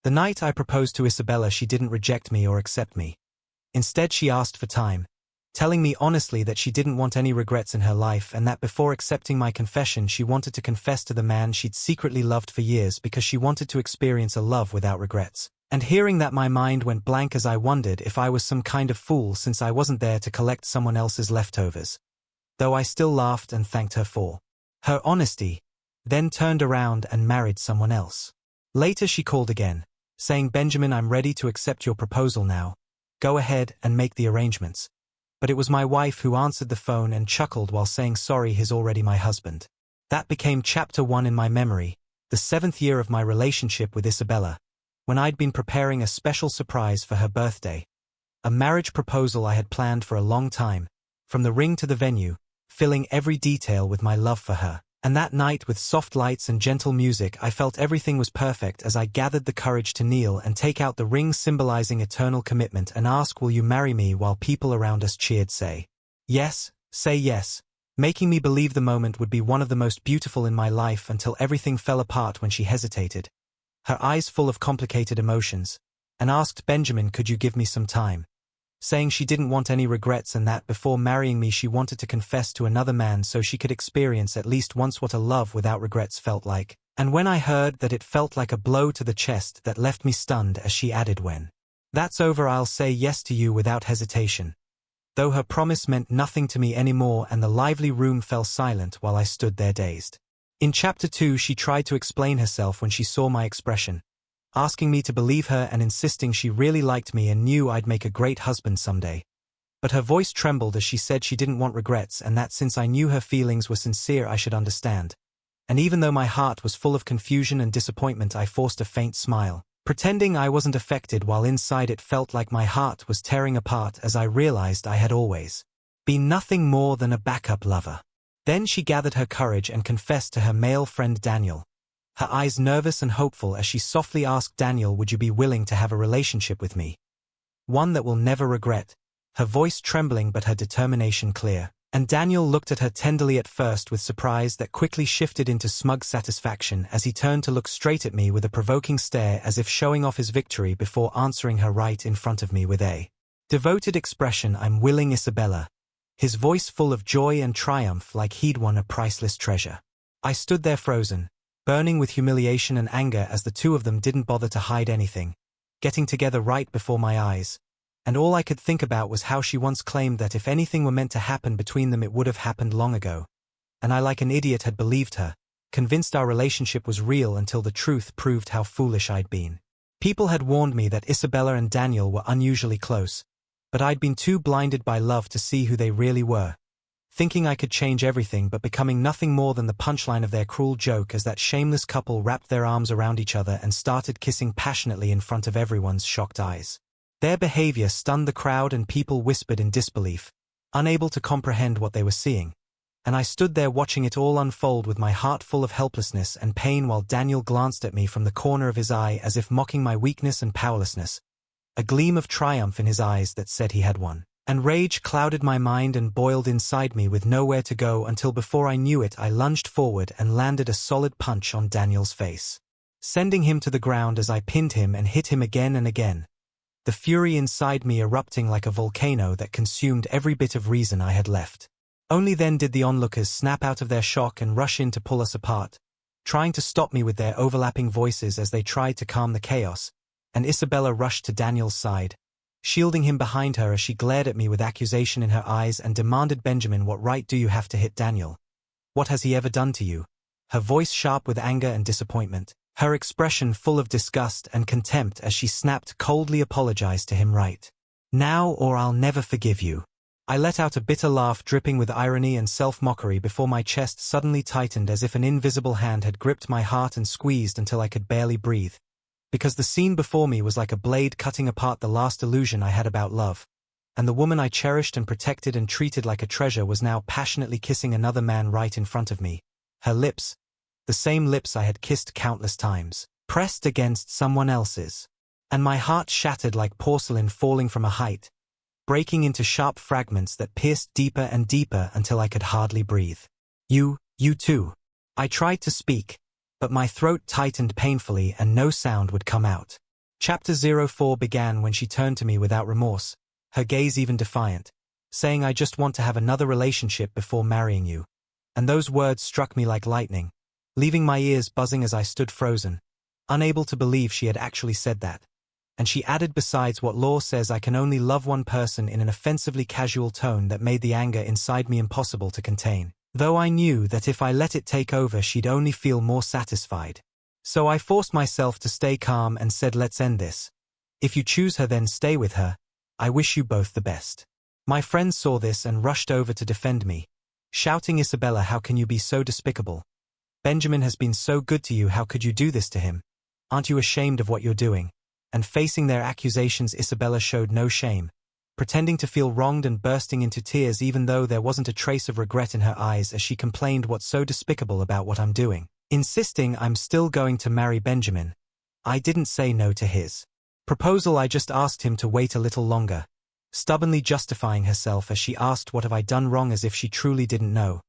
The night I proposed to Isabella, she didn't reject me or accept me. Instead, she asked for time, telling me honestly that she didn't want any regrets in her life and that before accepting my confession she wanted to confess to the man she'd secretly loved for years because she wanted to experience a love without regrets. And hearing that, my mind went blank as I wondered if I was some kind of fool since I wasn't there to collect someone else's leftovers. Though I still laughed and thanked her for her honesty, then turned around and married someone else. Later she called again, saying, "Benjamin, I'm ready to accept your proposal now. Go ahead and make the arrangements." But it was my wife who answered the phone and chuckled while saying, "Sorry, he's already my husband." That became chapter 1 in my memory, the 7th year of my relationship with Isabella, when I'd been preparing a special surprise for her birthday. A marriage proposal I had planned for a long time, from the ring to the venue, filling every detail with my love for her. And that night, with soft lights and gentle music, I felt everything was perfect as I gathered the courage to kneel and take out the ring symbolizing eternal commitment and ask, "Will you marry me?" while people around us cheered, say yes, making me believe the moment would be one of the most beautiful in my life until everything fell apart when she hesitated, her eyes full of complicated emotions, and asked, "Benjamin, could you give me some time?" saying she didn't want any regrets and that before marrying me she wanted to confess to another man so she could experience at least once what a love without regrets felt like. And when I heard that, it felt like a blow to the chest that left me stunned as she added, "When that's over, I'll say yes to you without hesitation." Though her promise meant nothing to me anymore, and the lively room fell silent while I stood there dazed. In chapter 2 she tried to explain herself when she saw my expression, asking me to believe her and insisting she really liked me and knew I'd make a great husband someday. But her voice trembled as she said she didn't want regrets and that since I knew her feelings were sincere I should understand. And even though my heart was full of confusion and disappointment, I forced a faint smile, pretending I wasn't affected while inside it felt like my heart was tearing apart as I realized I had always been nothing more than a backup lover. Then she gathered her courage and confessed to her male friend Daniel, her eyes nervous and hopeful as she softly asked, "Daniel, would you be willing to have a relationship with me? One that will never regret?" Her voice trembling but her determination clear. And Daniel looked at her tenderly at first with surprise that quickly shifted into smug satisfaction as he turned to look straight at me with a provoking stare as if showing off his victory before answering her right in front of me with a devoted expression, "I'm willing, Isabella," his voice full of joy and triumph like he'd won a priceless treasure. I stood there frozen, burning with humiliation and anger as the two of them didn't bother to hide anything, getting together right before my eyes. And all I could think about was how she once claimed that if anything were meant to happen between them it would have happened long ago. And I, like an idiot, had believed her, convinced our relationship was real until the truth proved how foolish I'd been. People had warned me that Isabella and Daniel were unusually close, but I'd been too blinded by love to see who they really were, thinking I could change everything but becoming nothing more than the punchline of their cruel joke as that shameless couple wrapped their arms around each other and started kissing passionately in front of everyone's shocked eyes. Their behavior stunned the crowd and people whispered in disbelief, unable to comprehend what they were seeing. And I stood there watching it all unfold with my heart full of helplessness and pain while Daniel glanced at me from the corner of his eye as if mocking my weakness and powerlessness, a gleam of triumph in his eyes that said he had won. And rage clouded my mind and boiled inside me with nowhere to go until before I knew it I lunged forward and landed a solid punch on Daniel's face, sending him to the ground as I pinned him and hit him again and again, the fury inside me erupting like a volcano that consumed every bit of reason I had left. Only then did the onlookers snap out of their shock and rush in to pull us apart, trying to stop me with their overlapping voices as they tried to calm the chaos, and Isabella rushed to Daniel's side, shielding him behind her as she glared at me with accusation in her eyes and demanded, "Benjamin, what right do you have to hit Daniel? What has he ever done to you?" Her voice sharp with anger and disappointment, her expression full of disgust and contempt as she snapped, "Coldly apologize to him right now or I'll never forgive you." I let out a bitter laugh dripping with irony and self-mockery before my chest suddenly tightened as if an invisible hand had gripped my heart and squeezed until I could barely breathe. Because the scene before me was like a blade cutting apart the last illusion I had about love, and the woman I cherished and protected and treated like a treasure was now passionately kissing another man right in front of me. Her lips, the same lips I had kissed countless times, pressed against someone else's. And my heart shattered like porcelain falling from a height, breaking into sharp fragments that pierced deeper and deeper until I could hardly breathe. You too. I tried to speak, but my throat tightened painfully and no sound would come out. Chapter 04 began when she turned to me without remorse, her gaze even defiant, saying, "I just want to have another relationship before marrying you." And those words struck me like lightning, leaving my ears buzzing as I stood frozen, unable to believe she had actually said that. And she added, "Besides, what law says I can only love one person," in an offensively casual tone that made the anger inside me impossible to contain, though I knew that if I let it take over she'd only feel more satisfied. So I forced myself to stay calm and said, "Let's end this. If you choose her, then stay with her. I wish you both the best." My friends saw this and rushed over to defend me, shouting, "Isabella, how can you be so despicable? Benjamin has been so good to you, how could you do this to him? Aren't you ashamed of what you're doing?" And facing their accusations, Isabella showed no shame, pretending to feel wronged and bursting into tears even though there wasn't a trace of regret in her eyes as she complained, "What's so despicable about what I'm doing? Insisting I'm still going to marry Benjamin. I didn't say no to his proposal, I just asked him to wait a little longer," stubbornly justifying herself as she asked, "What have I done wrong?" as if she truly didn't know.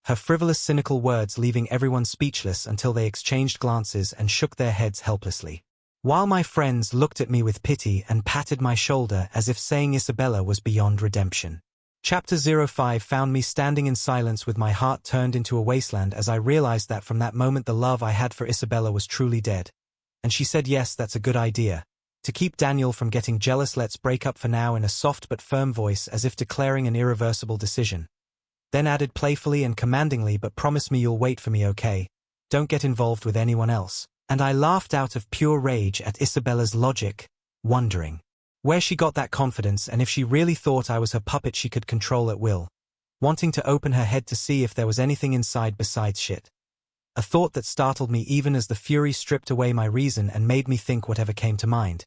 Her frivolous, cynical words leaving everyone speechless until they exchanged glances and shook their heads helplessly. While my friends looked at me with pity and patted my shoulder as if saying Isabella was beyond redemption. Chapter 05 found me standing in silence with my heart turned into a wasteland as I realized that from that moment the love I had for Isabella was truly dead. And she said, "Yes, that's a good idea. To keep Daniel from getting jealous, let's break up for now," in a soft but firm voice as if declaring an irreversible decision. Then added playfully and commandingly, "But promise me you'll wait for me, okay? Don't get involved with anyone else." And I laughed out of pure rage at Isabella's logic, wondering where she got that confidence and if she really thought I was her puppet she could control at will, wanting to open her head to see if there was anything inside besides shit. A thought that startled me even as the fury stripped away my reason and made me think whatever came to mind.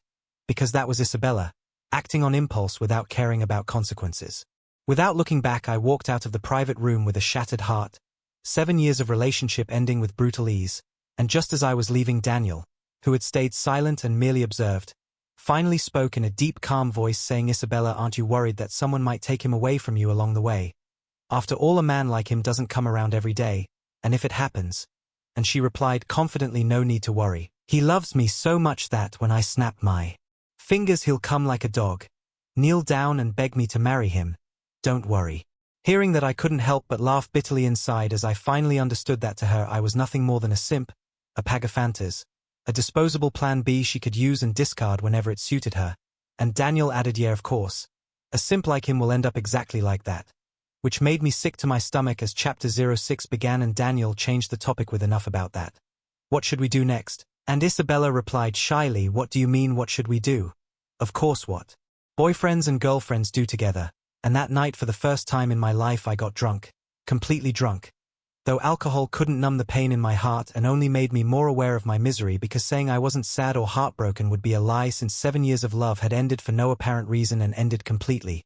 Because that was Isabella, acting on impulse without caring about consequences. Without looking back, I walked out of the private room with a shattered heart, 7 years of relationship ending with brutal ease, and just as I was leaving, Daniel, who had stayed silent and merely observed, finally spoke in a deep, calm voice saying, "Isabella, aren't you worried that someone might take him away from you along the way? After all, a man like him doesn't come around every day, and if it happens..." And she replied confidently, "No need to worry. He loves me so much that when I snap my fingers he'll come like a dog, kneel down and beg me to marry him. Don't worry." Hearing that, I couldn't help but laugh bitterly inside as I finally understood that to her I was nothing more than a simp, a pagafantas, a disposable plan B she could use and discard whenever it suited her. And Daniel added, "Yeah, of course. A simp like him will end up exactly like that." Which made me sick to my stomach as Chapter 06 began and Daniel changed the topic with, "Enough about that. What should we do next?" And Isabella replied shyly, "What do you mean, what should we do? Of course, what boyfriends and girlfriends do together." And that night, for the first time in my life, I got drunk. Completely drunk. Though alcohol couldn't numb the pain in my heart and only made me more aware of my misery, because saying I wasn't sad or heartbroken would be a lie, since 7 years of love had ended for no apparent reason and ended completely,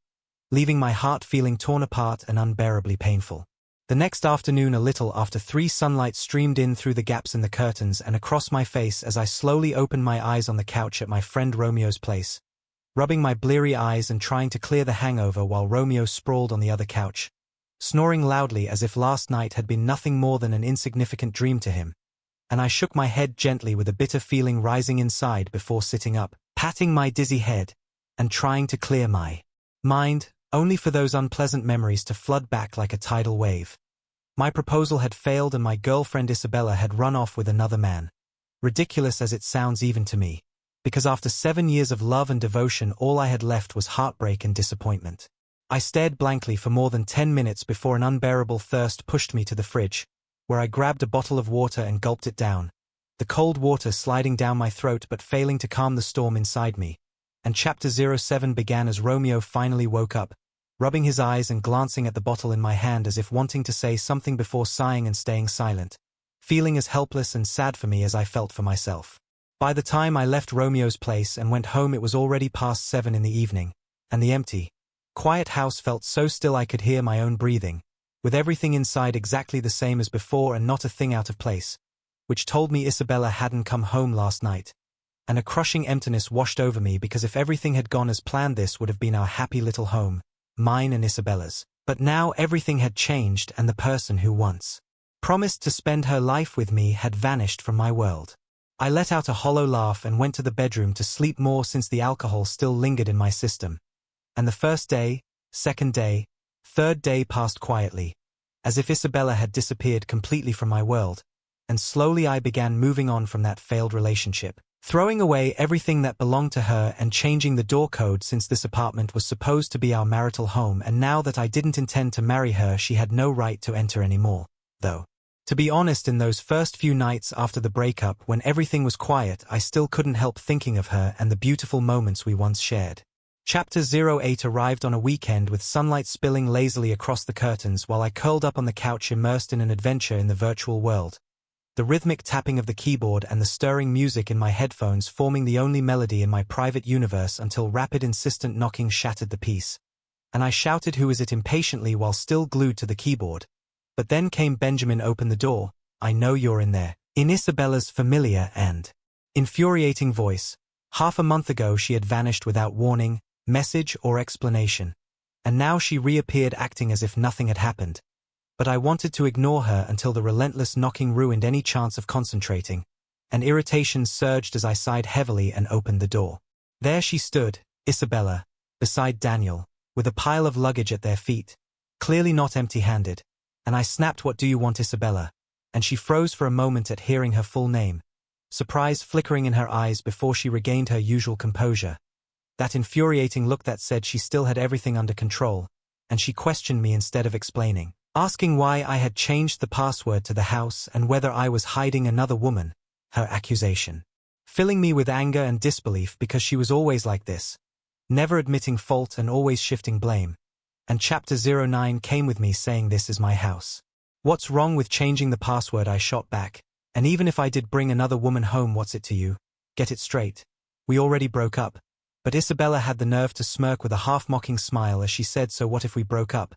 leaving my heart feeling torn apart and unbearably painful. The next afternoon, a little after 3, sunlight streamed in through the gaps in the curtains and across my face as I slowly opened my eyes on the couch at my friend Romeo's place, rubbing my bleary eyes and trying to clear the hangover while Romeo sprawled on the other couch, snoring loudly as if last night had been nothing more than an insignificant dream to him. And I shook my head gently with a bitter feeling rising inside before sitting up, patting my dizzy head, and trying to clear my mind, only for those unpleasant memories to flood back like a tidal wave. My proposal had failed and my girlfriend Isabella had run off with another man. Ridiculous as it sounds even to me, because after 7 years of love and devotion all I had left was heartbreak and disappointment. I stared blankly for more than 10 minutes before an unbearable thirst pushed me to the fridge, where I grabbed a bottle of water and gulped it down, the cold water sliding down my throat but failing to calm the storm inside me. And Chapter 07 began as Romeo finally woke up, rubbing his eyes and glancing at the bottle in my hand as if wanting to say something before sighing and staying silent, feeling as helpless and sad for me as I felt for myself. By the time I left Romeo's place and went home, it was already past 7 in the evening, and the empty, quiet house felt so still I could hear my own breathing, with everything inside exactly the same as before and not a thing out of place, which told me Isabella hadn't come home last night. And a crushing emptiness washed over me, because if everything had gone as planned, this would have been our happy little home, mine and Isabella's. But now everything had changed, and the person who once promised to spend her life with me had vanished from my world. I let out a hollow laugh and went to the bedroom to sleep more since the alcohol still lingered in my system. And the first day, second day, third day passed quietly, as if Isabella had disappeared completely from my world, and slowly I began moving on from that failed relationship, throwing away everything that belonged to her and changing the door code since this apartment was supposed to be our marital home, and now that I didn't intend to marry her, she had no right to enter anymore, though. To be honest, in those first few nights after the breakup, when everything was quiet, I still couldn't help thinking of her and the beautiful moments we once shared. Chapter 08 arrived on a weekend with sunlight spilling lazily across the curtains while I curled up on the couch immersed in an adventure in the virtual world. The rhythmic tapping of the keyboard and the stirring music in my headphones forming the only melody in my private universe until rapid insistent knocking shattered the peace. And I shouted "Who is it?" impatiently while still glued to the keyboard. But then came Benjamin. "Open the door, I know you're in there," in Isabella's familiar and infuriating voice. Half a month ago she had vanished without warning, message or explanation, and now she reappeared acting as if nothing had happened. But I wanted to ignore her until the relentless knocking ruined any chance of concentrating, and irritation surged as I sighed heavily and opened the door. There she stood, Isabella, beside Daniel, with a pile of luggage at their feet, clearly not empty-handed, and I snapped, "What do you want, Isabella?" And she froze for a moment at hearing her full name, surprise flickering in her eyes before she regained her usual composure. That infuriating look that said she still had everything under control, and she questioned me instead of explaining, asking why I had changed the password to the house and whether I was hiding another woman, her accusation filling me with anger and disbelief because she was always like this, never admitting fault and always shifting blame. And Chapter 09 came with me saying, "This is my house. What's wrong with changing the password?" I shot back. "And even if I did bring another woman home, what's it to you? Get it straight. We already broke up." But Isabella had the nerve to smirk with a half-mocking smile as she said, "So what if we broke up?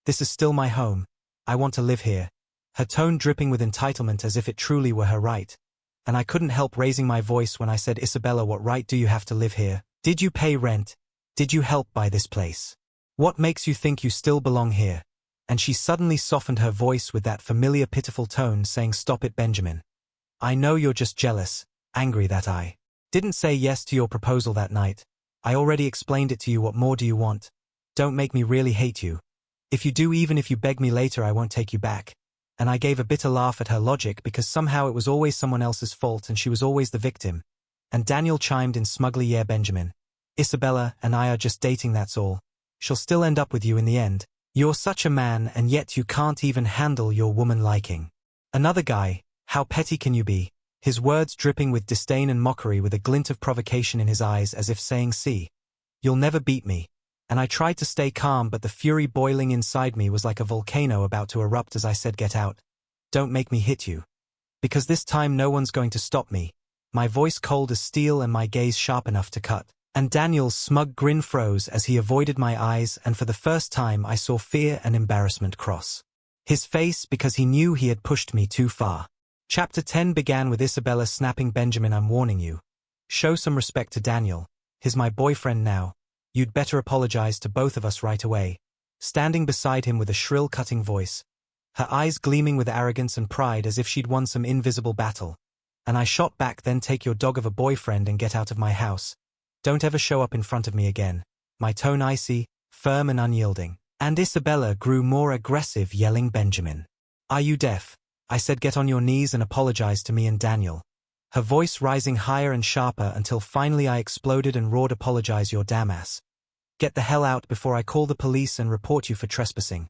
This is still my home. I want to live here," her tone dripping with entitlement as if it truly were her right. And I couldn't help raising my voice when I said, "Isabella, what right do you have to live here? Did you pay rent? Did you help buy this place? What makes you think you still belong here?" And she suddenly softened her voice with that familiar pitiful tone, saying, "Stop it, Benjamin. I know you're just jealous, angry that I didn't say yes to your proposal that night. I already explained it to you. What more do you want? Don't make me really hate you. If you do, even if you beg me later, I won't take you back." And I gave a bitter laugh at her logic because somehow it was always someone else's fault and she was always the victim. And Daniel chimed in smugly, "Yeah, Benjamin. Isabella and I are just dating, that's all. She'll still end up with you in the end. You're such a man and yet you can't even handle your woman liking another guy. How petty can you be?" His words dripping with disdain and mockery with a glint of provocation in his eyes as if saying, "See, you'll never beat me." And I tried to stay calm, but the fury boiling inside me was like a volcano about to erupt as I said, "Get out. Don't make me hit you. Because this time no one's going to stop me." My voice cold as steel and my gaze sharp enough to cut. And Daniel's smug grin froze as he avoided my eyes, and for the first time I saw fear and embarrassment cross his face because he knew he had pushed me too far. Chapter 10 began with Isabella snapping, "Benjamin, I'm warning you. Show some respect to Daniel. He's my boyfriend now. You'd better apologize to both of us right away." Standing beside him with a shrill cutting voice, her eyes gleaming with arrogance and pride as if she'd won some invisible battle. And I shot back, "Then take your dog of a boyfriend and get out of my house. Don't ever show up in front of me again." My tone icy, firm and unyielding. And Isabella grew more aggressive, yelling, "Benjamin, are you deaf? I said get on your knees and apologize to me and Daniel." Her voice rising higher and sharper until finally I exploded and roared, "Apologize your damn ass. Get the hell out before I call the police and report you for trespassing."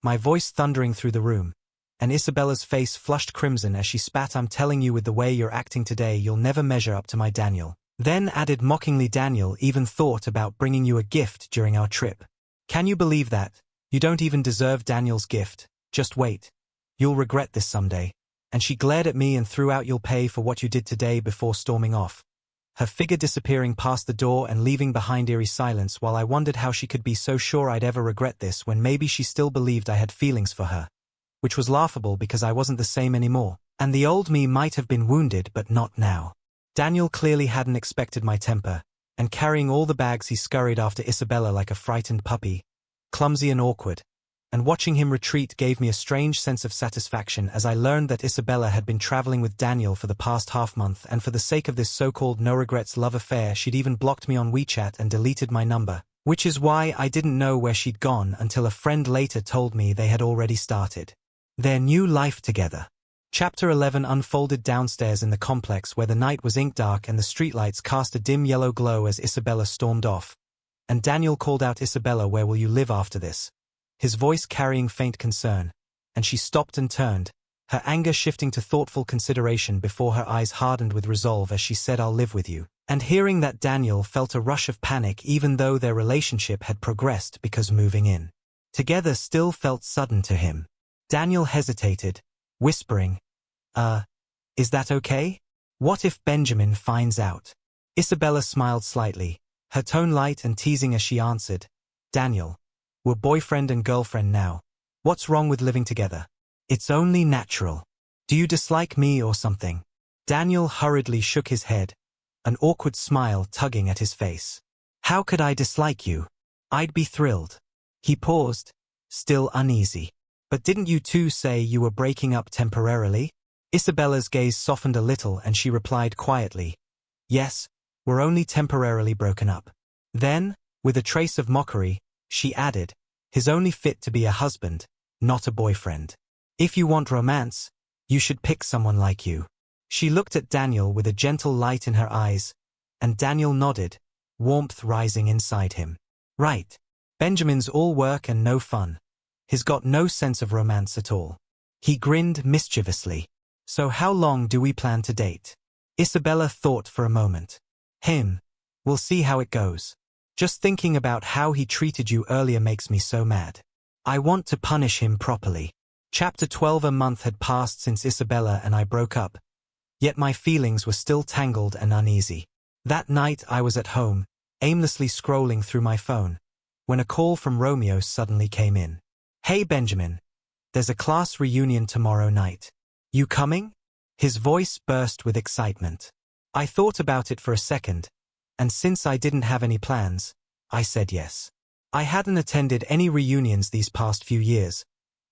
My voice thundering through the room. And Isabella's face flushed crimson as she spat, "I'm telling you, with the way you're acting today, you'll never measure up to my Daniel." Then added mockingly, "Daniel even thought about bringing you a gift during our trip. Can you believe that? You don't even deserve Daniel's gift. Just wait. You'll regret this someday." And she glared at me and threw out, "You'll pay for what you did today," before storming off, her figure disappearing past the door and leaving behind eerie silence while I wondered how she could be so sure I'd ever regret this when maybe she still believed I had feelings for her. Which was laughable because I wasn't the same anymore, and the old me might have been wounded but not now. Daniel clearly hadn't expected my temper, and carrying all the bags he scurried after Isabella like a frightened puppy, clumsy and awkward. and watching him retreat gave me a strange sense of satisfaction as I learned that Isabella had been traveling with Daniel for the past half-month, and for the sake of this so-called no-regrets love affair she'd even blocked me on WeChat and deleted my number, which is why I didn't know where she'd gone until a friend later told me they had already started their new life together. Chapter 11 unfolded downstairs in the complex where the night was ink-dark and the streetlights cast a dim yellow glow as Isabella stormed off. And Daniel called out, "Isabella, where will you live after this?" His voice carrying faint concern, and she stopped and turned, her anger shifting to thoughtful consideration before her eyes hardened with resolve as she said, "I'll live with you." And hearing that, Daniel felt a rush of panic even though their relationship had progressed because moving in together still felt sudden to him. Daniel hesitated, whispering, Is that okay? What if Benjamin finds out?" Isabella smiled slightly, her tone light and teasing as she answered, "Daniel, we're boyfriend and girlfriend now. What's wrong with living together? It's only natural. Do you dislike me or something?" Daniel hurriedly shook his head, an awkward smile tugging at his face. "How could I dislike you? I'd be thrilled." He paused, still uneasy. "But didn't you two say you were breaking up temporarily?" Isabella's gaze softened a little and she replied quietly, "Yes, we're only temporarily broken up." Then, with a trace of mockery, she added, "He's only fit to be a husband, not a boyfriend. If you want romance, you should pick someone like you." She looked at Daniel with a gentle light in her eyes, and Daniel nodded, warmth rising inside him. "Right. Benjamin's all work and no fun. He's got no sense of romance at all." He grinned mischievously. "So how long do we plan to date?" Isabella thought for a moment. We'll see how it goes. Just thinking about how he treated you earlier makes me so mad. I want to punish him properly." Chapter 12 A month had passed since Isabella and I broke up, yet my feelings were still tangled and uneasy. That night I was at home, aimlessly scrolling through my phone, when a call from Romeo suddenly came in. "Hey Benjamin, there's a class reunion tomorrow night. You coming?" His voice burst with excitement. I thought about it for a second, and since I didn't have any plans, I said yes. I hadn't attended any reunions these past few years,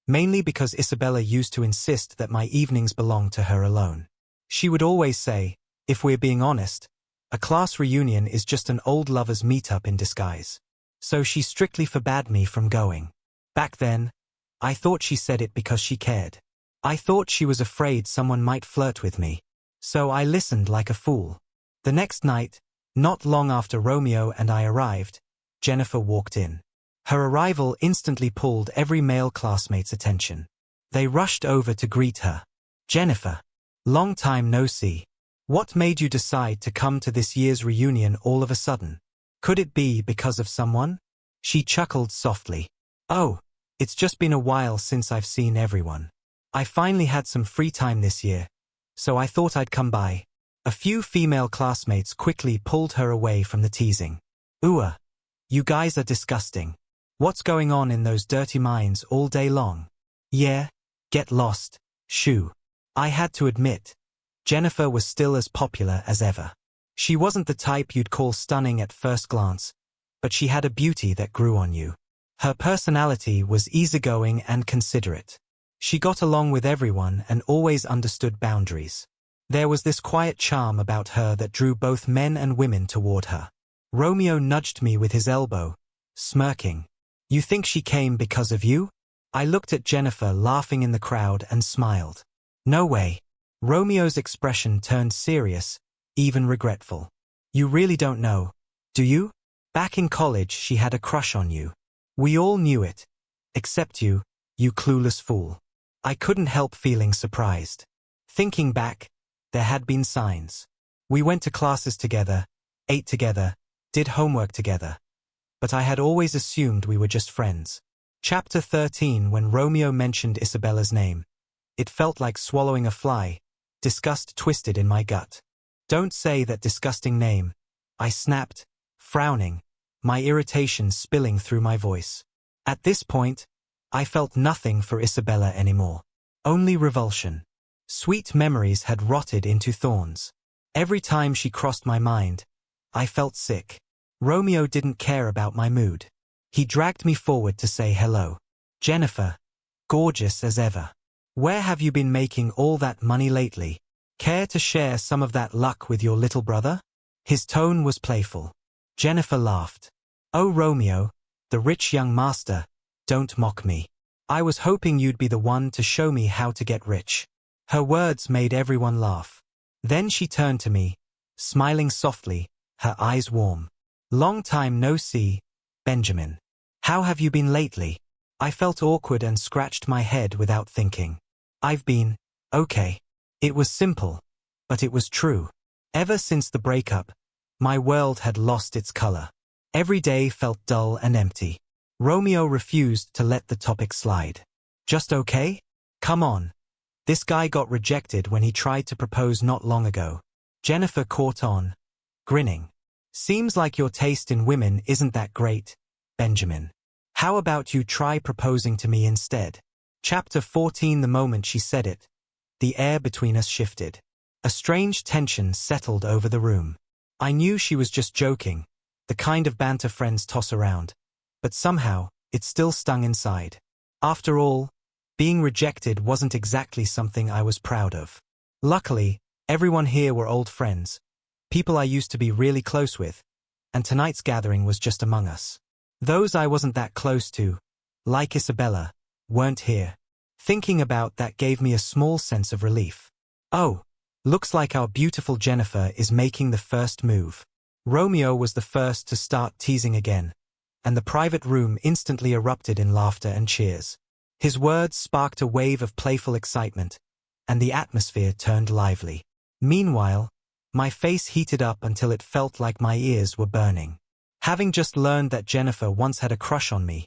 mainly because Isabella used to insist that my evenings belonged to her alone. She would always say, if we're being honest, a class reunion is just an old lovers meetup in disguise. So she strictly forbade me from going. Back then, I thought she said it because she cared. I thought she was afraid someone might flirt with me. So I listened like a fool. The next night, not long after Romeo and I arrived, Jennifer walked in. Her arrival instantly pulled every male classmate's attention. They rushed over to greet her. "Jennifer, long time no see. What made you decide to come to this year's reunion all of a sudden? Could it be because of someone?" She chuckled softly. "Oh, it's just been a while since I've seen everyone. I finally had some free time this year, so I thought I'd come by." A few female classmates quickly pulled her away from the teasing. "Ooh, you guys are disgusting. What's going on in those dirty minds all day long?" "Yeah, get lost, shoo." I had to admit, Jennifer was still as popular as ever. She wasn't the type you'd call stunning at first glance, but she had a beauty that grew on you. Her personality was easygoing and considerate. She got along with everyone and always understood boundaries. There was this quiet charm about her that drew both men and women toward her. Romeo nudged me with his elbow, smirking. "You think she came because of you?" I looked at Jennifer laughing in the crowd and smiled. "No way." Romeo's expression turned serious, even regretful. "You really don't know, do you? Back in college she had a crush on you. We all knew it. Except you, you clueless fool." I couldn't help feeling surprised. Thinking back, there had been signs. We went to classes together, ate together, did homework together. But I had always assumed we were just friends. Chapter 13 When Romeo mentioned Isabella's name, it felt like swallowing a fly, disgust twisted in my gut. "Don't say that disgusting name," I snapped, frowning, my irritation spilling through my voice. At this point, I felt nothing for Isabella anymore. Only revulsion. Sweet memories had rotted into thorns. Every time she crossed my mind, I felt sick. Romeo didn't care about my mood. He dragged me forward to say hello. Jennifer, gorgeous as ever. Where have you been making all that money lately? Care to share some of that luck with your little brother? His tone was playful. Jennifer laughed. Oh, Romeo, the rich young master, don't mock me. I was hoping you'd be the one to show me how to get rich. Her words made everyone laugh. Then she turned to me, smiling softly, her eyes warm. Long time no see, Benjamin. How have you been lately? I felt awkward and scratched my head without thinking. I've been okay. It was simple, but it was true. Ever since the breakup, my world had lost its color. Every day felt dull and empty. Romeo refused to let the topic slide. Just okay? Come on. This guy got rejected when he tried to propose not long ago. Jennifer caught on, grinning. Seems like your taste in women isn't that great, Benjamin. How about you try proposing to me instead? Chapter 14. The moment she said it, the air between us shifted. A strange tension settled over the room. I knew she was just joking, the kind of banter friends toss around, but somehow, it still stung inside. After all, being rejected wasn't exactly something I was proud of. Luckily, everyone here were old friends, people I used to be really close with, and tonight's gathering was just among us. Those I wasn't that close to, like Isabella, weren't here. Thinking about that gave me a small sense of relief. Oh, looks like our beautiful Jennifer is making the first move. Romeo was the first to start teasing again, and the private room instantly erupted in laughter and cheers. His words sparked a wave of playful excitement, and the atmosphere turned lively. Meanwhile, my face heated up until it felt like my ears were burning. Having just learned that Jennifer once had a crush on me,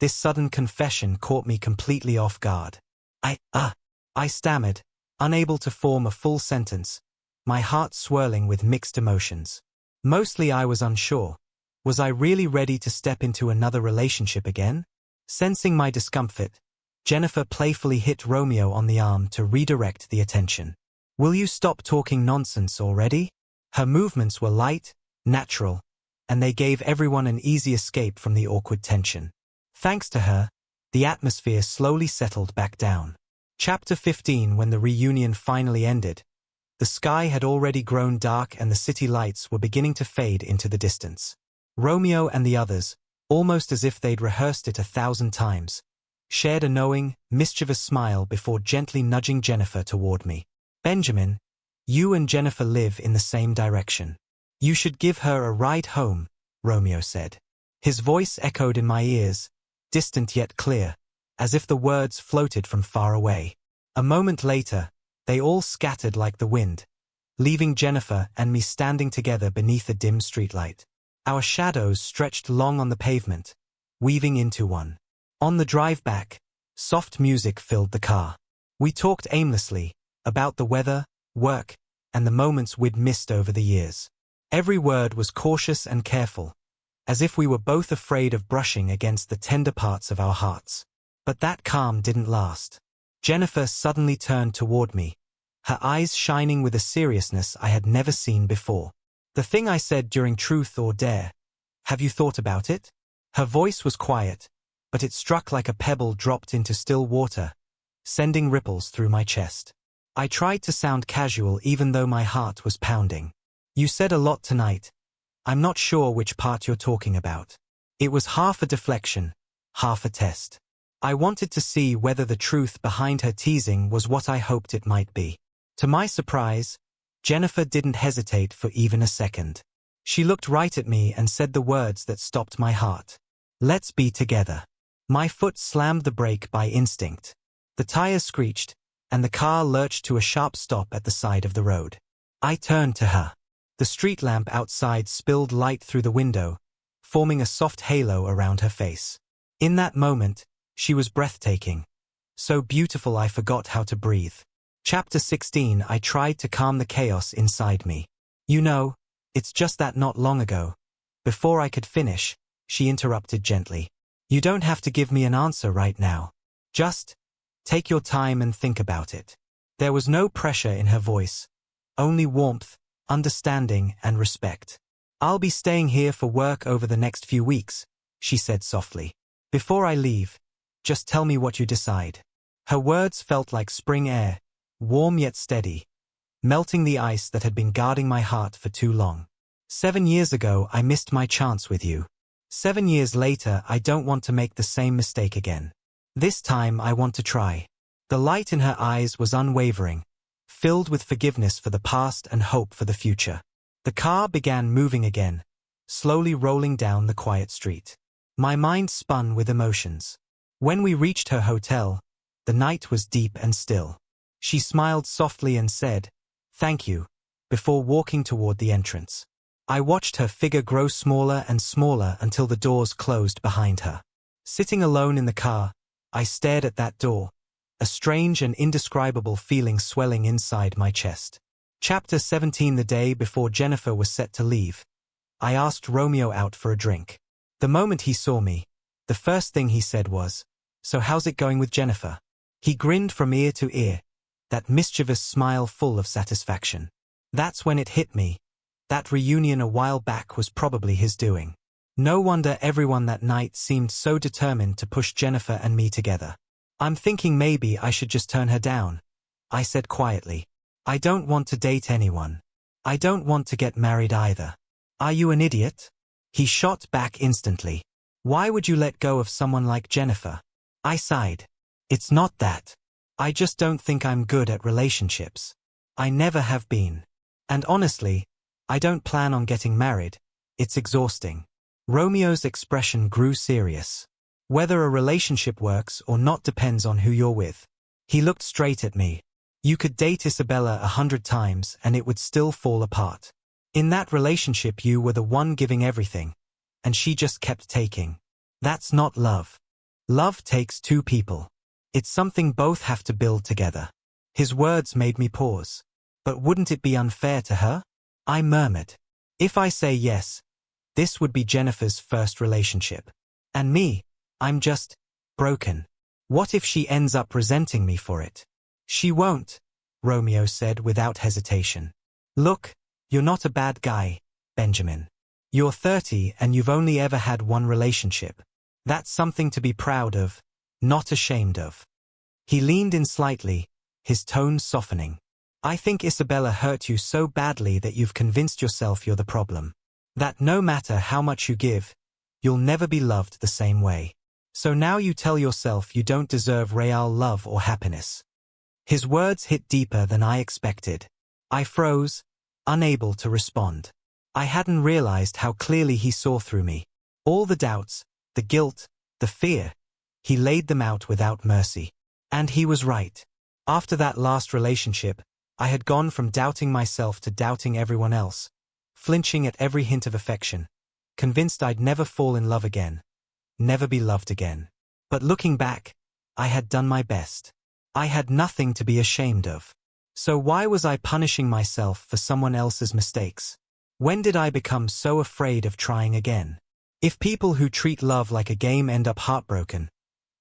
this sudden confession caught me completely off guard. I stammered, unable to form a full sentence, my heart swirling with mixed emotions. Mostly I was unsure. Was I really ready to step into another relationship again? Sensing my discomfort, Jennifer playfully hit Romeo on the arm to redirect the attention. Will you stop talking nonsense already? Her movements were light, natural, and they gave everyone an easy escape from the awkward tension. Thanks to her, the atmosphere slowly settled back down. Chapter 15. When the reunion finally ended, the sky had already grown dark and the city lights were beginning to fade into the distance. Romeo and the others, almost as if they'd rehearsed it 1,000 times, shared a knowing, mischievous smile before gently nudging Jennifer toward me. Benjamin, you and Jennifer live in the same direction. You should give her a ride home, Romeo said. His voice echoed in my ears, distant yet clear, as if the words floated from far away. A moment later, they all scattered like the wind, leaving Jennifer and me standing together beneath a dim streetlight. Our shadows stretched long on the pavement, weaving into one. On the drive back, soft music filled the car. We talked aimlessly, about the weather, work, and the moments we'd missed over the years. Every word was cautious and careful, as if we were both afraid of brushing against the tender parts of our hearts. But that calm didn't last. Jennifer suddenly turned toward me, her eyes shining with a seriousness I had never seen before. The thing I said during Truth or Dare, have you thought about it? Her voice was quiet, but it struck like a pebble dropped into still water, sending ripples through my chest. I tried to sound casual even though my heart was pounding. You said a lot tonight. I'm not sure which part you're talking about. It was half a deflection, half a test. I wanted to see whether the truth behind her teasing was what I hoped it might be. To my surprise, Jennifer didn't hesitate for even a second. She looked right at me and said the words that stopped my heart. Let's be together. My foot slammed the brake by instinct. The tires screeched, and the car lurched to a sharp stop at the side of the road. I turned to her. The street lamp outside spilled light through the window, forming a soft halo around her face. In that moment, she was breathtaking. So beautiful I forgot how to breathe. Chapter 16. I tried to calm the chaos inside me. You know, it's just that not long ago. Before I could finish, she interrupted gently. You don't have to give me an answer right now. Just take your time and think about it. There was no pressure in her voice, only warmth, understanding, and respect. I'll be staying here for work over the next few weeks, she said softly. Before I leave, Just tell me what you decide. Her words felt like spring air, warm yet steady, melting the ice that had been guarding my heart for too long. 7 years ago, I missed my chance with you. 7 years later, I don't want to make the same mistake again. This time, I want to try. The light in her eyes was unwavering, filled with forgiveness for the past and hope for the future. The car began moving again, slowly rolling down the quiet street. My mind spun with emotions. When we reached her hotel, the night was deep and still. She smiled softly and said, "Thank you," before walking toward the entrance. I watched her figure grow smaller and smaller until the doors closed behind her. Sitting alone in the car, I stared at that door, a strange and indescribable feeling swelling inside my chest. Chapter 17. The day before Jennifer was set to leave, I asked Romeo out for a drink. The moment he saw me, the first thing he said was, "So how's it going with Jennifer?" He grinned from ear to ear, that mischievous smile full of satisfaction. That's when it hit me. That reunion a while back was probably his doing. No wonder everyone that night seemed so determined to push Jennifer and me together. "I'm thinking maybe I should just turn her down," I said quietly. "I don't want to date anyone. I don't want to get married either." "Are you an idiot?" He shot back instantly. "Why would you let go of someone like Jennifer?" I sighed. "It's not that. I just don't think I'm good at relationships. I never have been. And honestly, I don't plan on getting married. It's exhausting." Romeo's expression grew serious. "Whether a relationship works or not depends on who you're with." He looked straight at me. "You could date Isabella 100 times and it would still fall apart. In that relationship you were the one giving everything, and she just kept taking. That's not love. Love takes two people. It's something both have to build together." His words made me pause. "But wouldn't it be unfair to her?" I murmured. "If I say yes, this would be Jennifer's first relationship. And me, I'm just broken. What if she ends up resenting me for it?" "She won't," Romeo said without hesitation. "Look, you're not a bad guy, Benjamin. You're 30 and you've only ever had one relationship. That's something to be proud of, not ashamed of." He leaned in slightly, his tone softening. "I think Isabella hurt you so badly that you've convinced yourself you're the problem. That no matter how much you give, you'll never be loved the same way. So now you tell yourself you don't deserve real love or happiness." His words hit deeper than I expected. I froze, unable to respond. I hadn't realized how clearly he saw through me. All the doubts, the guilt, the fear, he laid them out without mercy. And he was right. After that last relationship, I had gone from doubting myself to doubting everyone else, flinching at every hint of affection, convinced I'd never fall in love again, never be loved again. But looking back, I had done my best. I had nothing to be ashamed of. So why was I punishing myself for someone else's mistakes? When did I become so afraid of trying again? If people who treat love like a game end up heartbroken,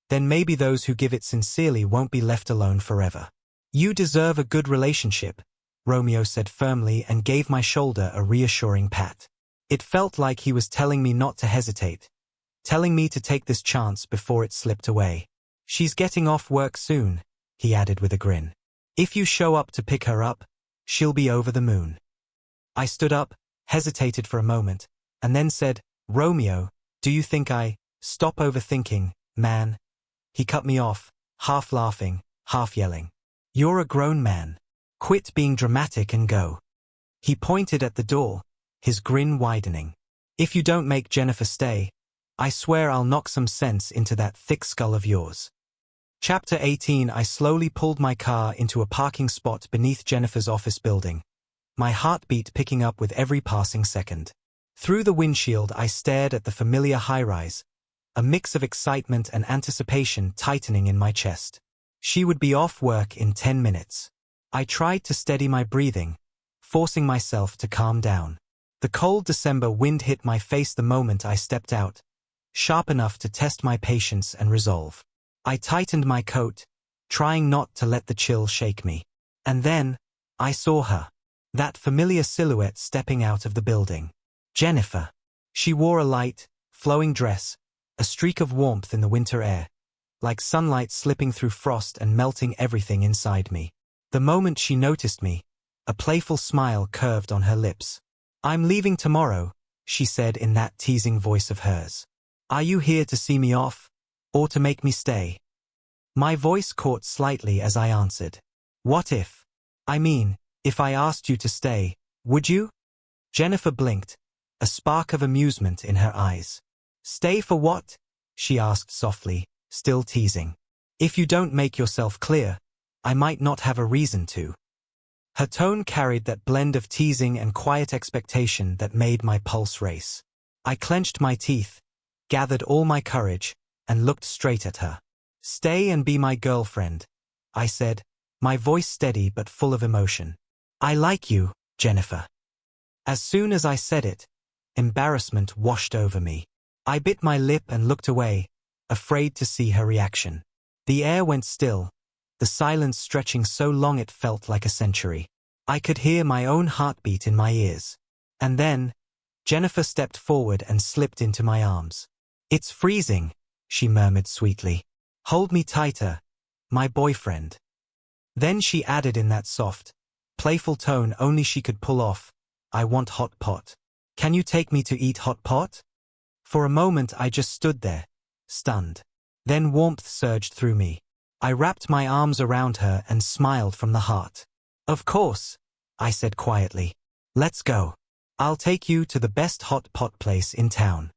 then maybe those who give it sincerely won't be left alone forever. "You deserve a good relationship," Romeo said firmly and gave my shoulder a reassuring pat. It felt like he was telling me not to hesitate, telling me to take this chance before it slipped away. "She's getting off work soon," he added with a grin. "If you show up to pick her up, she'll be over the moon." I stood up, hesitated for a moment, and then said, "Romeo, do you think I—" "Stop overthinking, man." He cut me off, half laughing, half yelling. "You're a grown man. Quit being dramatic and go." He pointed at the door, his grin widening. "If you don't make Jennifer stay, I swear I'll knock some sense into that thick skull of yours." Chapter 18. I slowly pulled my car into a parking spot beneath Jennifer's office building, my heartbeat picking up with every passing second. Through the windshield I stared at the familiar high-rise, a mix of excitement and anticipation tightening in my chest. She would be off work in 10 minutes. I tried to steady my breathing, forcing myself to calm down. The cold December wind hit my face the moment I stepped out, sharp enough to test my patience and resolve. I tightened my coat, trying not to let the chill shake me. And then, I saw her. That familiar silhouette stepping out of the building. Jennifer. She wore a light, flowing dress, a streak of warmth in the winter air, like sunlight slipping through frost and melting everything inside me. The moment she noticed me, a playful smile curved on her lips. "I'm leaving tomorrow," she said in that teasing voice of hers. "Are you here to see me off, or to make me stay?" My voice caught slightly as I answered. "What if? I mean, if I asked you to stay, would you?" Jennifer blinked, a spark of amusement in her eyes. "Stay for what?" she asked softly, still teasing. "If you don't make yourself clear, I might not have a reason to." Her tone carried that blend of teasing and quiet expectation that made my pulse race. I clenched my teeth, gathered all my courage, and looked straight at her. "Stay and be my girlfriend," I said, my voice steady but full of emotion. "I like you, Jennifer." As soon as I said it, embarrassment washed over me. I bit my lip and looked away, afraid to see her reaction. The air went still, the silence stretching so long it felt like a century. I could hear my own heartbeat in my ears. And then, Jennifer stepped forward and slipped into my arms. "It's freezing," she murmured sweetly. "Hold me tighter, my boyfriend." Then she added in that soft, playful tone only she could pull off, "I want hot pot. Can you take me to eat hot pot?" For a moment I just stood there, stunned. Then warmth surged through me. I wrapped my arms around her and smiled from the heart. "Of course," I said quietly. "Let's go. I'll take you to the best hot pot place in town."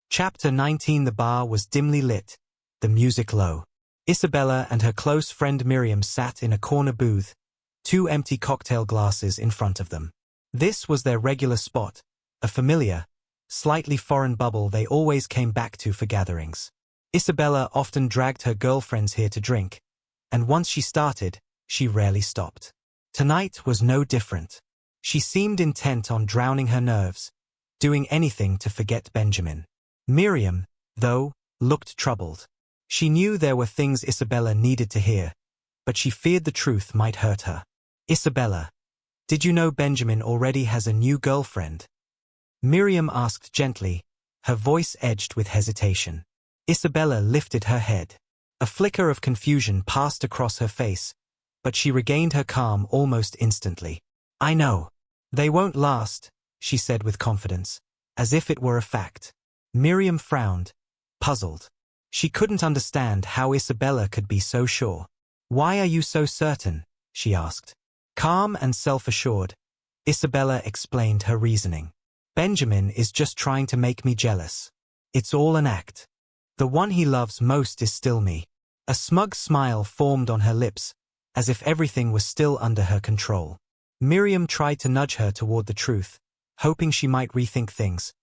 Chapter 19. The bar was dimly lit, the music low. Isabella and her close friend Miriam sat in a corner booth, 2 empty cocktail glasses in front of them. This was their regular spot, a familiar, slightly foreign bubble they always came back to for gatherings. Isabella often dragged her girlfriends here to drink, and once she started, she rarely stopped. Tonight was no different. She seemed intent on drowning her nerves, doing anything to forget Benjamin. Miriam, though, looked troubled. She knew there were things Isabella needed to hear, but she feared the truth might hurt her. "Isabella, did you know Benjamin already has a new girlfriend?" Miriam asked gently, her voice edged with hesitation. Isabella lifted her head. A flicker of confusion passed across her face, but she regained her calm almost instantly. "I know. They won't last," she said with confidence, as if it were a fact. Miriam frowned, puzzled. She couldn't understand how Isabella could be so sure. "Why are you so certain?" she asked. Calm and self-assured, Isabella explained her reasoning. "Benjamin is just trying to make me jealous. It's all an act. The one he loves most is still me." A smug smile formed on her lips, as if everything was still under her control. Miriam tried to nudge her toward the truth, hoping she might rethink things,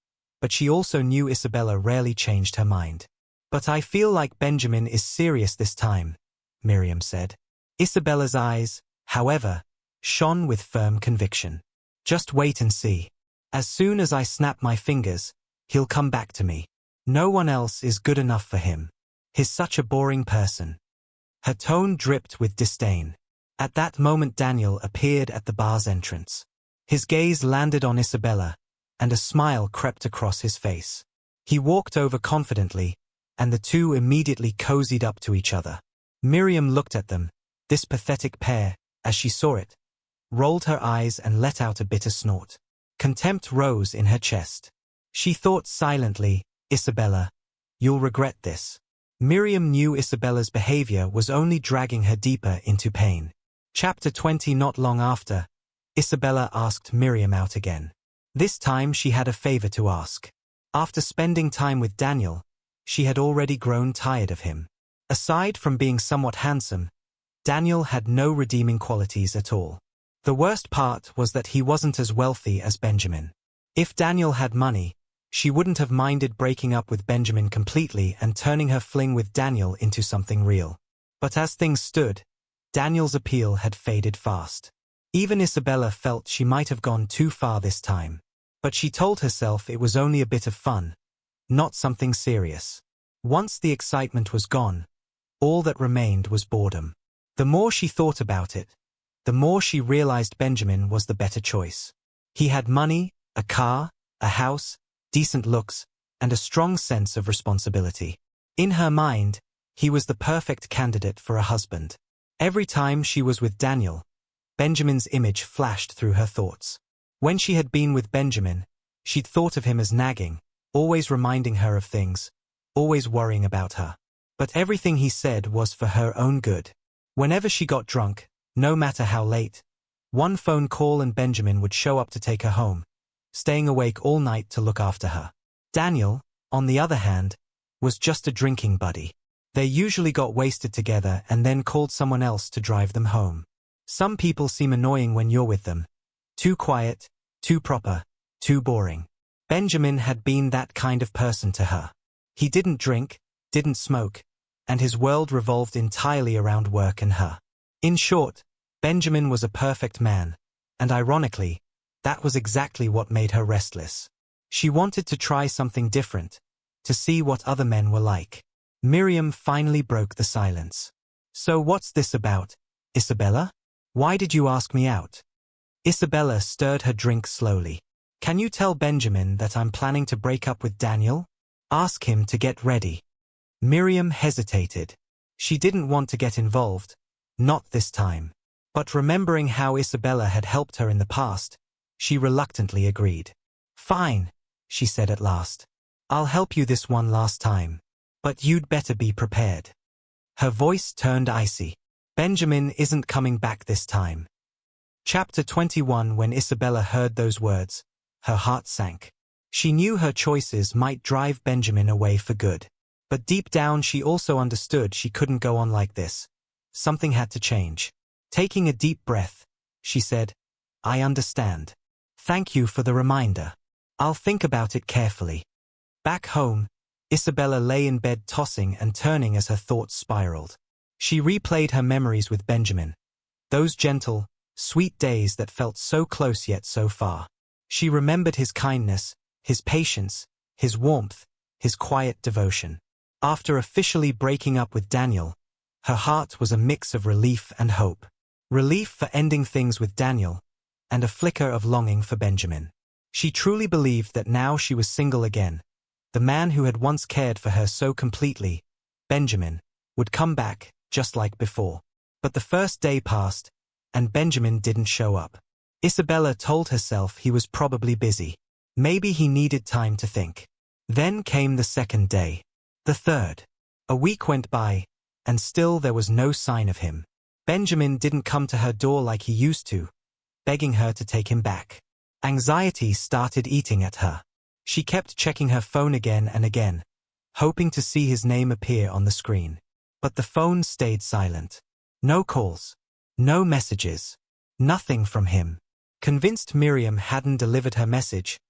but she also knew Isabella rarely changed her mind. "But I feel like Benjamin is serious this time," Miriam said. Isabella's eyes, however, shone with firm conviction. "Just wait and see. As soon as I snap my fingers, he'll come back to me. No one else is good enough for him. He's such a boring person." Her tone dripped with disdain. At that moment Daniel appeared at the bar's entrance. His gaze landed on Isabella, and a smile crept across his face. He walked over confidently, and the two immediately cozied up to each other. Miriam looked at them, this pathetic pair, as she saw it, rolled her eyes and let out a bitter snort. Contempt rose in her chest. She thought silently, "Isabella, you'll regret this." Miriam knew Isabella's behavior was only dragging her deeper into pain. Chapter 20. Not long after, Isabella asked Miriam out again. This time she had a favor to ask. After spending time with Daniel, she had already grown tired of him. Aside from being somewhat handsome, Daniel had no redeeming qualities at all. The worst part was that he wasn't as wealthy as Benjamin. If Daniel had money, she wouldn't have minded breaking up with Benjamin completely and turning her fling with Daniel into something real. But as things stood, Daniel's appeal had faded fast. Even Isabella felt she might have gone too far this time. But she told herself it was only a bit of fun, not something serious. Once the excitement was gone, all that remained was boredom. The more she thought about it, the more she realized Benjamin was the better choice. He had money, a car, a house, decent looks, and a strong sense of responsibility. In her mind, He was the perfect candidate for a husband. Every time she was with Daniel, Benjamin's image flashed through her thoughts. When she had been with Benjamin, she'd thought of him as nagging, always reminding her of things, always worrying about her. But everything he said was for her own good. Whenever she got drunk, no matter how late, one phone call and Benjamin would show up to take her home, staying awake all night to look after her. Daniel, on the other hand, was just a drinking buddy. They usually got wasted together and then called someone else to drive them home. Some people seem annoying when you're with them. Too quiet, too proper, too boring. Benjamin had been that kind of person to her. He didn't drink, didn't smoke, and his world revolved entirely around work and her. In short, Benjamin was a perfect man, and ironically, that was exactly what made her restless. She wanted to try something different, to see what other men were like. Miriam finally broke the silence. "So what's this about, Isabella? Why did you ask me out?" Isabella stirred her drink slowly. "Can you tell Benjamin that I'm planning to break up with Daniel? Ask him to get ready." Miriam hesitated. She didn't want to get involved, not this time. But remembering how Isabella had helped her in the past, she reluctantly agreed. "Fine," she said at last. "I'll help you this one last time. But you'd better be prepared." Her voice turned icy. "Benjamin isn't coming back this time." Chapter 21. When Isabella heard those words, her heart sank. She knew her choices might drive Benjamin away for good. But deep down she also understood she couldn't go on like this. Something had to change. Taking a deep breath, she said, "I understand. Thank you for the reminder. I'll think about it carefully." Back home, Isabella lay in bed tossing and turning as her thoughts spiraled. She replayed her memories with Benjamin. Those gentle, sweet days that felt so close yet so far. She remembered his kindness, his patience, his warmth, his quiet devotion. After officially breaking up with Daniel, her heart was a mix of relief and hope. Relief for ending things with Daniel, and a flicker of longing for Benjamin. She truly believed that now she was single again. The man who had once cared for her so completely, Benjamin, would come back, just like before. But the first day passed, and Benjamin didn't show up. Isabella told herself he was probably busy. Maybe he needed time to think. Then came the second day. The third. A week went by, and still there was no sign of him. Benjamin didn't come to her door like he used to, begging her to take him back. Anxiety started eating at her. She kept checking her phone again and again, hoping to see his name appear on the screen. But the phone stayed silent. No calls, no messages, nothing from him. Convinced Miriam hadn't delivered her message,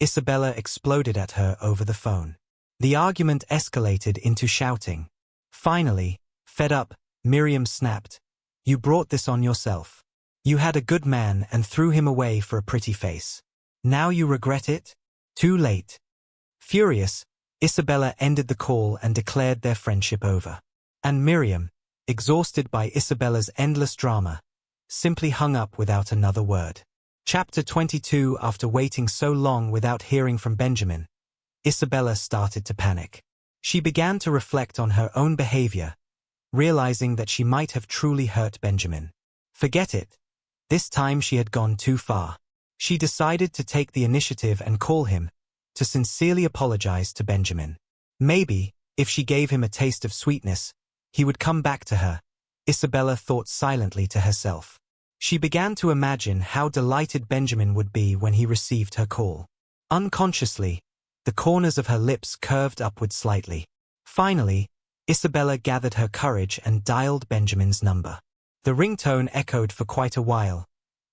Isabella exploded at her over the phone. The argument escalated into shouting. Finally, fed up, Miriam snapped, "You brought this on yourself. You had a good man and threw him away for a pretty face. Now you regret it? Too late." Furious, Isabella ended the call and declared their friendship over. And Miriam, exhausted by Isabella's endless drama, simply hung up without another word. Chapter 22. After waiting so long without hearing from Benjamin, Isabella started to panic. She began to reflect on her own behavior, realizing that she might have truly hurt Benjamin. Forget it. This time she had gone too far. She decided to take the initiative and call him, to sincerely apologize to Benjamin. Maybe, if she gave him a taste of sweetness, he would come back to her, Isabella thought silently to herself. She began to imagine how delighted Benjamin would be when he received her call. Unconsciously, the corners of her lips curved upward slightly. Finally, Isabella gathered her courage and dialed Benjamin's number. The ringtone echoed for quite a while,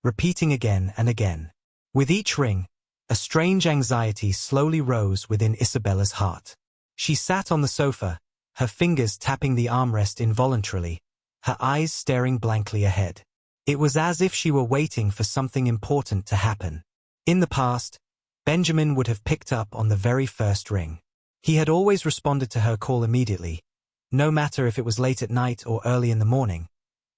repeating again and again. With each ring, a strange anxiety slowly rose within Isabella's heart. She sat on the sofa, her fingers tapping the armrest involuntarily, her eyes staring blankly ahead. It was as if she were waiting for something important to happen. In the past, Benjamin would have picked up on the very first ring. He had always responded to her call immediately, no matter if it was late at night or early in the morning.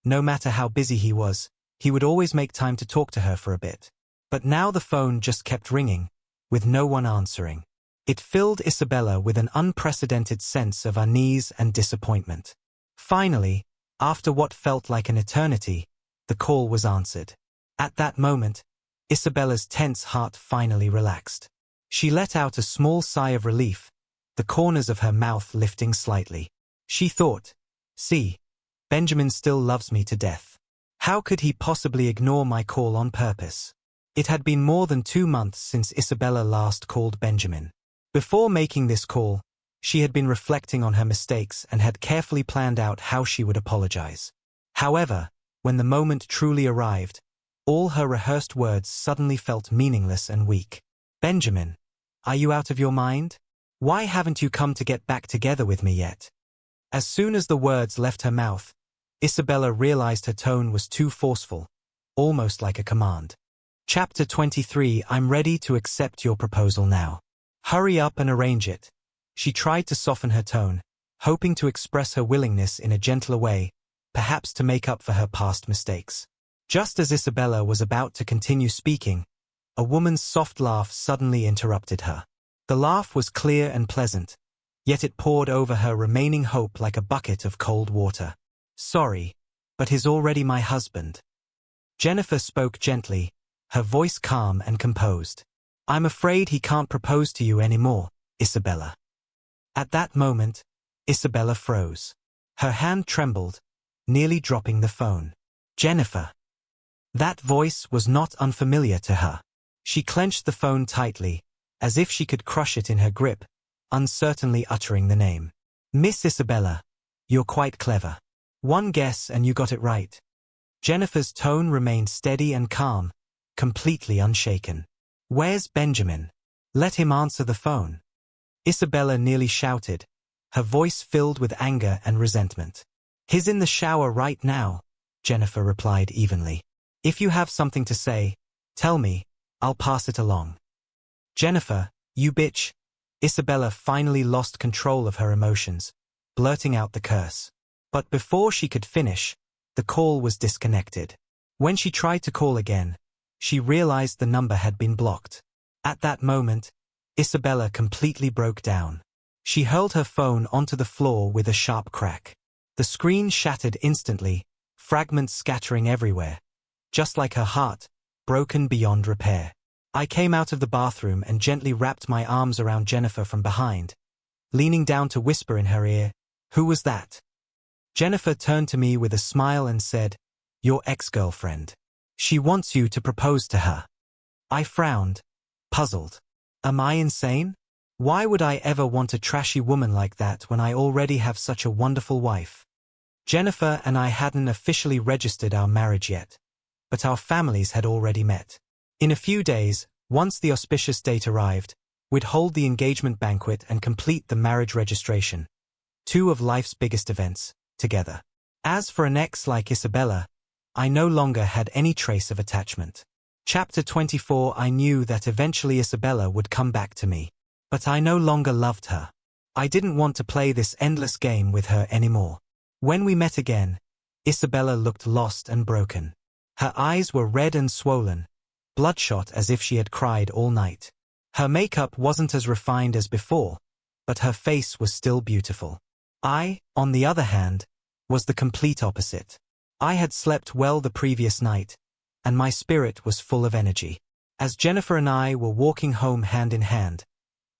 No matter how busy he was, he would always make time to talk to her for a bit. But now the phone just kept ringing, with no one answering. It filled Isabella with an unprecedented sense of unease and disappointment. Finally, after what felt like an eternity, the call was answered. At that moment, Isabella's tense heart finally relaxed. She let out a small sigh of relief, the corners of her mouth lifting slightly. She thought, "See, Benjamin still loves me to death. How could he possibly ignore my call on purpose?" It had been more than 2 months since Isabella last called Benjamin. Before making this call, she had been reflecting on her mistakes and had carefully planned out how she would apologize. However, when the moment truly arrived, all her rehearsed words suddenly felt meaningless and weak. "Benjamin, are you out of your mind? Why haven't you come to get back together with me yet?" As soon as the words left her mouth, Isabella realized her tone was too forceful, almost like a command. Chapter 23. I'm ready to accept your proposal now. Hurry up and arrange it. She tried to soften her tone, hoping to express her willingness in a gentler way, perhaps to make up for her past mistakes. Just as Isabella was about to continue speaking, a woman's soft laugh suddenly interrupted her. The laugh was clear and pleasant, yet it poured over her remaining hope like a bucket of cold water. "Sorry, but he's already my husband." Jennifer spoke gently, her voice calm and composed. "I'm afraid he can't propose to you anymore, Isabella." At that moment, Isabella froze. Her hand trembled, nearly dropping the phone. "Jennifer." That voice was not unfamiliar to her. She clenched the phone tightly, as if she could crush it in her grip, uncertainly uttering the name. "Miss Isabella, you're quite clever. One guess and you got it right." Jennifer's tone remained steady and calm, completely unshaken. "Where's Benjamin? Let him answer the phone." Isabella nearly shouted, her voice filled with anger and resentment. "He's in the shower right now," Jennifer replied evenly. "If you have something to say, tell me, I'll pass it along." "Jennifer, you bitch." Isabella finally lost control of her emotions, blurting out the curse. But before she could finish, the call was disconnected. When she tried to call again, she realized the number had been blocked. At that moment, Isabella completely broke down. She hurled her phone onto the floor with a sharp crack. The screen shattered instantly, fragments scattering everywhere, just like her heart, broken beyond repair. I came out of the bathroom and gently wrapped my arms around Jennifer from behind, leaning down to whisper in her ear, "Who was that?" Jennifer turned to me with a smile and said, "Your ex-girlfriend. She wants you to propose to her." I frowned, puzzled. Am I insane? Why would I ever want a trashy woman like that when I already have such a wonderful wife? Jennifer and I hadn't officially registered our marriage yet, but our families had already met. In a few days, once the auspicious date arrived, we'd hold the engagement banquet and complete the marriage registration, 2 of life's biggest events, together. As for an ex like Isabella, I no longer had any trace of attachment. Chapter 24. I knew that eventually Isabella would come back to me, but I no longer loved her. I didn't want to play this endless game with her anymore. When we met again, Isabella looked lost and broken. Her eyes were red and swollen, bloodshot as if she had cried all night. Her makeup wasn't as refined as before, but her face was still beautiful. I, on the other hand, was the complete opposite. I had slept well the previous night, and my spirit was full of energy. As Jennifer and I were walking home hand in hand,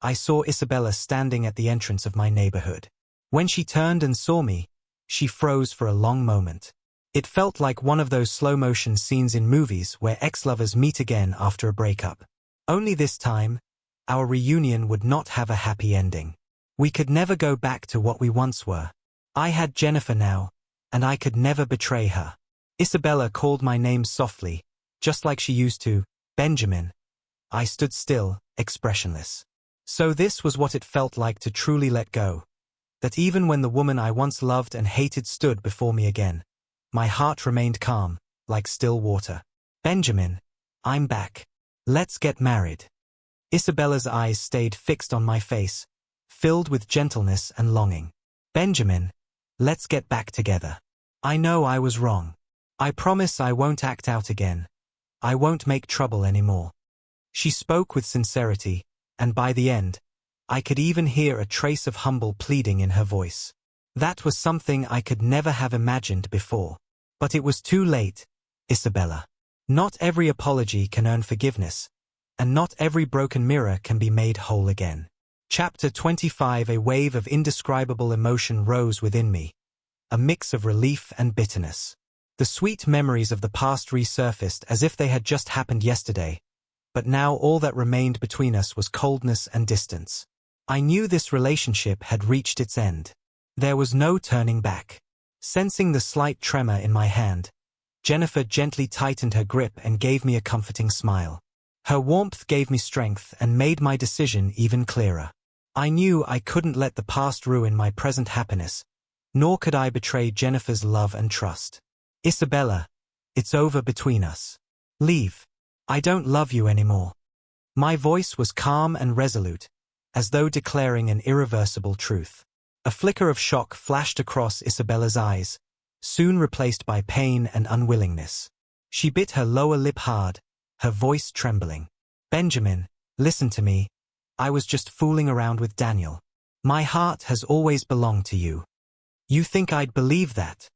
I saw Isabella standing at the entrance of my neighborhood. When she turned and saw me, she froze for a long moment. It felt like one of those slow-motion scenes in movies where ex-lovers meet again after a breakup. Only this time, our reunion would not have a happy ending. We could never go back to what we once were. I had Jennifer now, and I could never betray her. Isabella called my name softly, just like she used to, "Benjamin." I stood still, expressionless. So this was what it felt like to truly let go. That even when the woman I once loved and hated stood before me again, my heart remained calm, like still water. "Benjamin, I'm back. Let's get married." Isabella's eyes stayed fixed on my face, filled with gentleness and longing. "Benjamin, let's get back together. I know I was wrong. I promise I won't act out again. I won't make trouble anymore." She spoke with sincerity, and by the end, I could even hear a trace of humble pleading in her voice. That was something I could never have imagined before. But it was too late, Isabella. Not every apology can earn forgiveness, and not every broken mirror can be made whole again. Chapter 25. A wave of indescribable emotion rose within me, a mix of relief and bitterness. The sweet memories of the past resurfaced as if they had just happened yesterday, but now all that remained between us was coldness and distance. I knew this relationship had reached its end. There was no turning back. Sensing the slight tremor in my hand, Jennifer gently tightened her grip and gave me a comforting smile. Her warmth gave me strength and made my decision even clearer. I knew I couldn't let the past ruin my present happiness, nor could I betray Jennifer's love and trust. Isabella, it's over between us. Leave. I don't love you anymore. My voice was calm and resolute, as though declaring an irreversible truth. A flicker of shock flashed across Isabella's eyes, soon replaced by pain and unwillingness. She bit her lower lip hard, her voice trembling. Benjamin, listen to me. I was just fooling around with Daniel. My heart has always belonged to you. You think I'd believe that?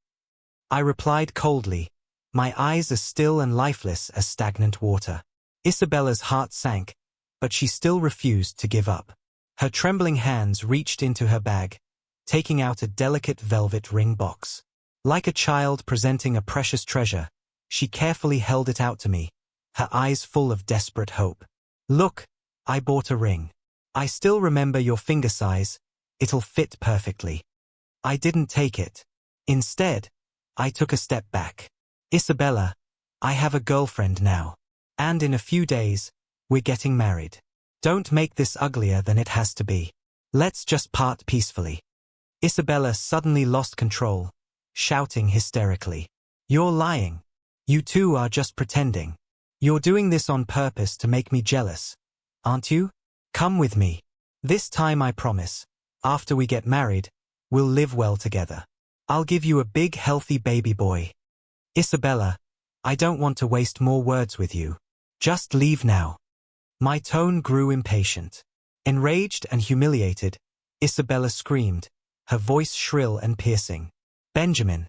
I replied coldly, my eyes as still and lifeless as stagnant water. Isabella's heart sank, but she still refused to give up. Her trembling hands reached into her bag, taking out a delicate velvet ring box. Like a child presenting a precious treasure, she carefully held it out to me, her eyes full of desperate hope. Look, I bought a ring. I still remember your finger size. It'll fit perfectly. I didn't take it. Instead, I took a step back. Isabella, I have a girlfriend now. And in a few days, we're getting married. Don't make this uglier than it has to be. Let's just part peacefully. Isabella suddenly lost control, shouting hysterically. You're lying. You two are just pretending. You're doing this on purpose to make me jealous, aren't you? Come with me. This time I promise, after we get married, we'll live well together. I'll give you a big healthy baby boy. Isabella, I don't want to waste more words with you. Just leave now. My tone grew impatient. Enraged and humiliated, Isabella screamed, her voice shrill and piercing. Benjamin,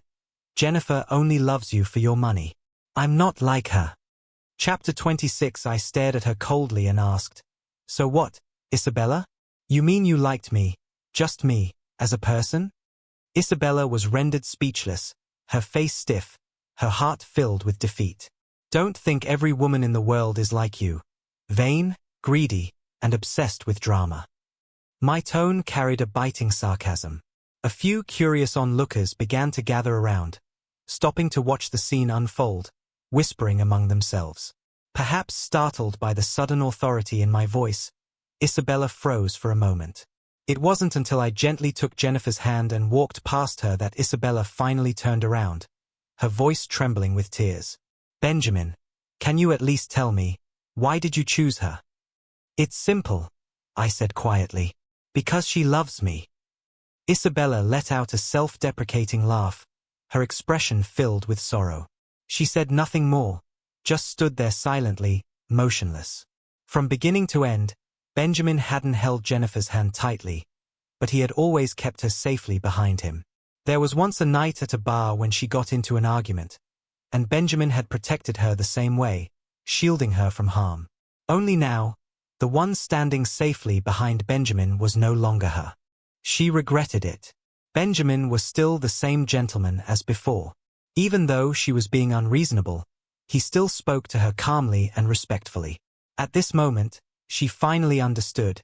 Jennifer only loves you for your money. I'm not like her. Chapter 26. I stared at her coldly and asked, so what, Isabella? You mean you liked me, just me, as a person? Isabella was rendered speechless, her face stiff, her heart filled with defeat. Don't think every woman in the world is like you. Vain, greedy, and obsessed with drama. My tone carried a biting sarcasm. A few curious onlookers began to gather around, stopping to watch the scene unfold, whispering among themselves. Perhaps startled by the sudden authority in my voice, Isabella froze for a moment. It wasn't until I gently took Jennifer's hand and walked past her that Isabella finally turned around, her voice trembling with tears. Benjamin, can you at least tell me, why did you choose her? It's simple, I said quietly. Because she loves me. Isabella let out a self-deprecating laugh, her expression filled with sorrow. She said nothing more, just stood there silently, motionless. From beginning to end, Benjamin hadn't held Jennifer's hand tightly, but he had always kept her safely behind him. There was once a night at a bar when she got into an argument, and Benjamin had protected her the same way, shielding her from harm. Only now, the one standing safely behind Benjamin was no longer her. She regretted it. Benjamin was still the same gentleman as before. Even though she was being unreasonable, he still spoke to her calmly and respectfully. At this moment, she finally understood.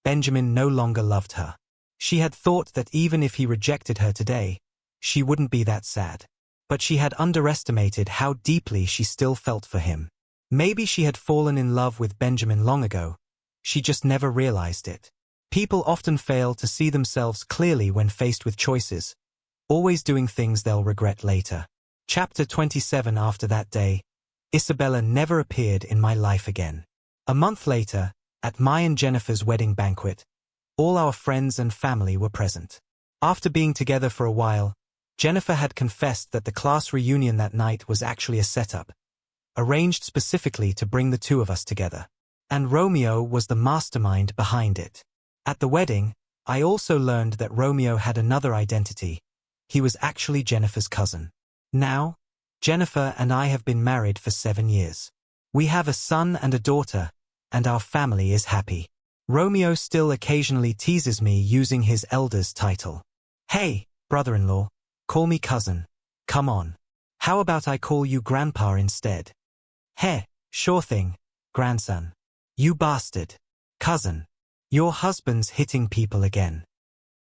Benjamin no longer loved her. She had thought that even if he rejected her today, she wouldn't be that sad. But she had underestimated how deeply she still felt for him. Maybe she had fallen in love with Benjamin long ago. She just never realized it. People often fail to see themselves clearly when faced with choices, always doing things they'll regret later. Chapter 27. After that day, Isabella never appeared in my life again. A month later, at my and Jennifer's wedding banquet, all our friends and family were present. After being together for a while, Jennifer had confessed that the class reunion that night was actually a setup, arranged specifically to bring the two of us together. And Romeo was the mastermind behind it. At the wedding, I also learned that Romeo had another identity. He was actually Jennifer's cousin. Now, Jennifer and I have been married for 7 years. We have a son and a daughter, and our family is happy. Romeo still occasionally teases me using his elder's title. Hey, brother-in-law, call me cousin. Come on. How about I call you grandpa instead? Heh, sure thing, grandson. You bastard. Cousin. Your husband's hitting people again.